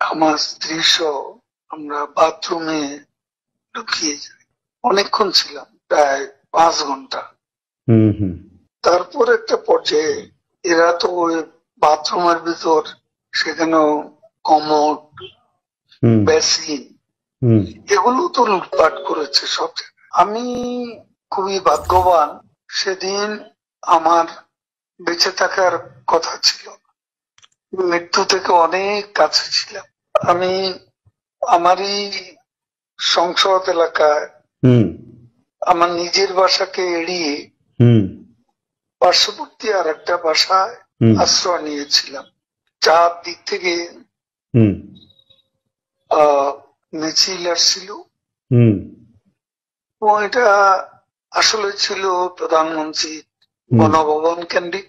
আমার স্ত্রী সহ আমরা বাথরুমে ঢুকিয়ে যাই। অনেকক্ষণ ছিলাম, প্রায় 5 ঘন্টা। তারপর একটা পর্যায়ে এরা তো ওই বাথরুমের ভিতর সেখানেও কমোড, বেসিন এগুলো তো লুটপাট করেছে সব জায়গায়। আমি খুবই ভাগ্যবান, সেদিন আমার বেঁচে থাকার কথা ছিল, মৃত্যু থেকে অনেক কাছে ছিলাম। আমি আমারই সংসদ এলাকায় আমার নিজের বাসাকে এড়িয়ে পার্শ্ববর্তী আর একটা বাসায় আশ্রয় নিয়েছিলাম। চারদিক থেকে মিছিল আসছিল এবং এটা আসলে ছিল প্রধানমন্ত্রী গণভবন কেন্দ্রিক,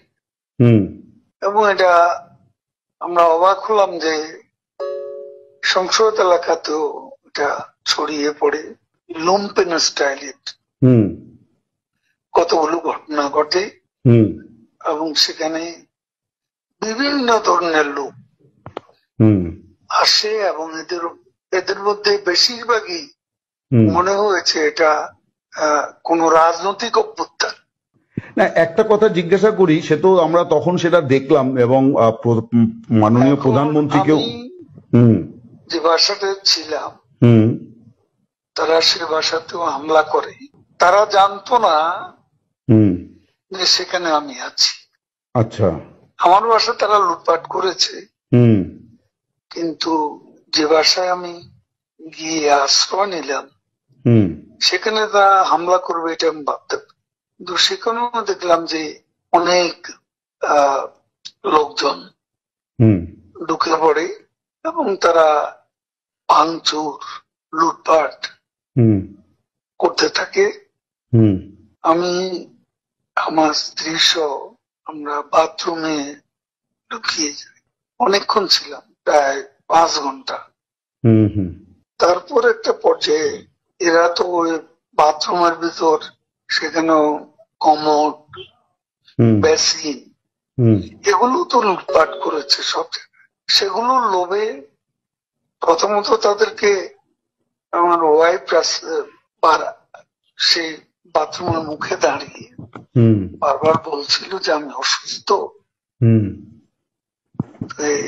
এবং এটা আমরা অবাক হলাম যে সংসদ এলাকাতেও এটা ছড়িয়ে পড়ে লুম্পেন স্টাইলের কতগুলো ঘটনা ঘটে, এবং সেখানে বিভিন্ন ধরনের লোক আসে এবং এদের মধ্যে বেশিরভাগই মনে হয়েছে এটা কোন রাজনৈতিক অভ্যুত্থান। না, একটা কথা জিজ্ঞাসা করি, সে তো আমরা তখন সেটা দেখলাম এবং মাননীয় প্রধানমন্ত্রীকেও যে বাসাতে ছিলাম তারা সে বাসাতেও হামলা করে। তারা জানতো না যে সেখানে আমি আছি। আচ্ছা, আমার বাসা তারা লুটপাট করেছে, কিন্তু যে বাসায় আমি গিয়ে আশ্রয় নিলাম সেখানে তারা হামলা করবে এটা আমি ভাবতাম। কিন্তু সেখানেও দেখলাম যে অনেক লোকজন ঢুকে পড়ে এবং তারা ভাঙচুর লুটপাট করতে থাকে। আমি আমার স্ত্রী সহ আমরা বাথরুমে ঢুকিয়ে যাই। অনেকক্ষণ ছিলাম, প্রায় 5 ঘন্টা। তারপর একটা পর্যায়ে এরা তো ওই বাথরুমের ভিতর সেখানেও কমোড, বেসিন এগুলো তো লুটপাট করেছে সব জায়গায়। সেগুলোর লোভে প্রথমত তাদেরকে আমার ওয়াইফ সেই বাথরুমের মুখে দাঁড়িয়ে বারবার বলছিল যে আমি অসুস্থ,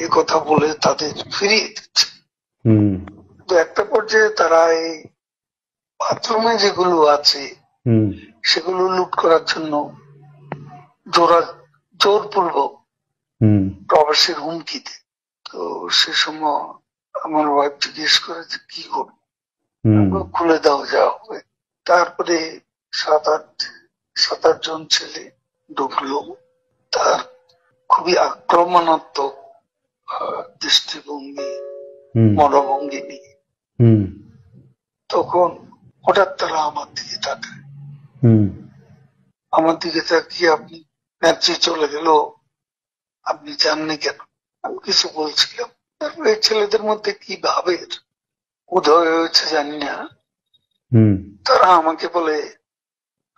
এ কথা বলে তাদের ফিরিয়ে দিচ্ছে। তো একটা পর্যায়ে তারা এই বাথরুমে যেগুলো আছে সেগুলো লুট করার জন্য জোরপূর্বক প্রবাসের হুমকি দেয়। তো সে সময় আমার ওয়াইফ জিজ্ঞেস করে যে কি করবো, খুলে দাও যা হবে। তারপরে 7-8 জন ছেলে ঢুকলো, তার খুবই আক্রমণাত্মক দৃষ্টিভঙ্গি মনোভঙ্গি নিয়ে। তখন হঠাৎ তারা আমার দিকে তাকায়, আমার দিকে তাকিয়ে আপনি নেত্রী চলে গেল, আপনি জাননি কেন? আমি কিছু বলছিলাম। তারপরে এই ছেলেদের মধ্যে কি ভাবের উদয় হয়েছে জানি না, তারা আমাকে বলে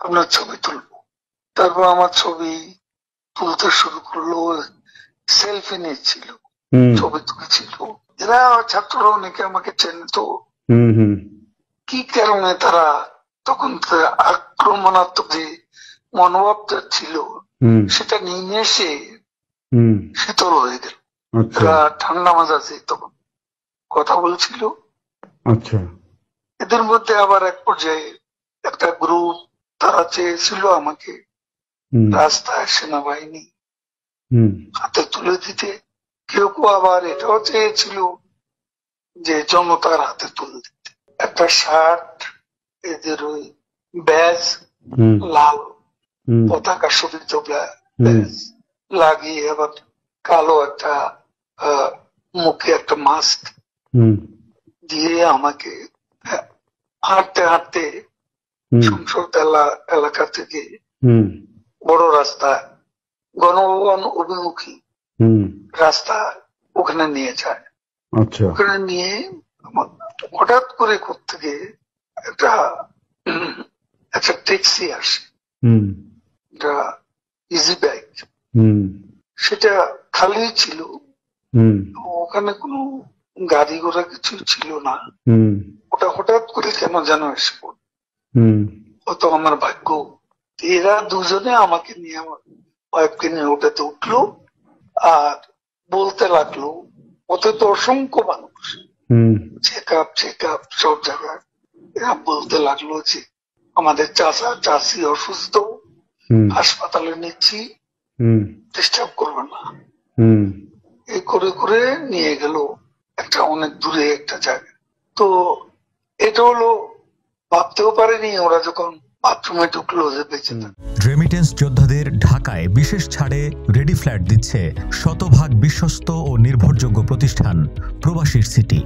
আপনার ছবি তুলবো। তারপর আমার ছবি তুলতে শুরু করলো, সেলফি নিচ্ছিল, ছবি তুলেছিল। এরা ছাত্ররা অনেকে আমাকে চেনত। কি কারণে তারা তখন আক্রমণাত্মক যে মনোভাবটা ছিল সেটা নিয়ে এসে শীতল হয়ে গেল। এরা ঠান্ডা মাজাজে তখন কথা বলছিল। এদের মধ্যে আবার এক পর্যায়ে একটা গ্রুপ তারা চেয়েছিল আমাকে রাস্তায় সেনাবাহিনী হাতে তুলে দিতে। কেউ কেউ আবার এটাও চেয়েছিল যে জনতার হাতে তুলে দিতে। একটা শার্ট, এদের ওই ব্যাজ, লাল পতাকা শোভিত ব্যাজ লাগিয়ে আবার কালো একটা মুখে একটা মাস্ক দিয়ে আমাকে হাঁটতে হাঁটতে সংসদ এলাকা থেকে বড় রাস্তা, গণভবন অভিমুখী রাস্তা, ওখানে নিয়ে যায়। ওখানে নিয়ে হঠাৎ করে কোত্থেকে একটা ট্যাক্সি আসে, এটা ইজি বাইক, সেটা খালি ছিল। ওখানে কোনো গাড়ি ঘোড়া কিছু ছিল না, হুম ওটা হঠাৎ করে কেন যেন এসে পড়ল। হুম হয়তো আমার ভাগ্য। এরা দুজনে আমাকে নিয়ে, আমার ওয়াইফকে নিয়ে ওটাতে উঠলো আর বলতে লাগলো, ওতে তো অসংখ্য মানুষ, হুম চেক আপ সব জায়গায়। এরা বলতে লাগলো যে আমাদের চাষি অসুস্থ, হুম হাসপাতালে নিচ্ছি, হুম ডিস্টার্ব করবে না। হুম এই করে করে নিয়ে গেল একটা অনেক দূরে একটা জায়গায়। তো এটা হলো, ভাবতেও পারেনি ওরা যখন বাথরুমে ঢুকলো যে বেঁচে থাকে। রেমিটেন্স যোদ্ধাদের ঢাকায় বিশেষ ছাড়ে রেডি ফ্ল্যাট দিচ্ছে শতভাগ বিশ্বস্ত ও নির্ভরযোগ্য প্রতিষ্ঠান প্রবাসীর সিটি।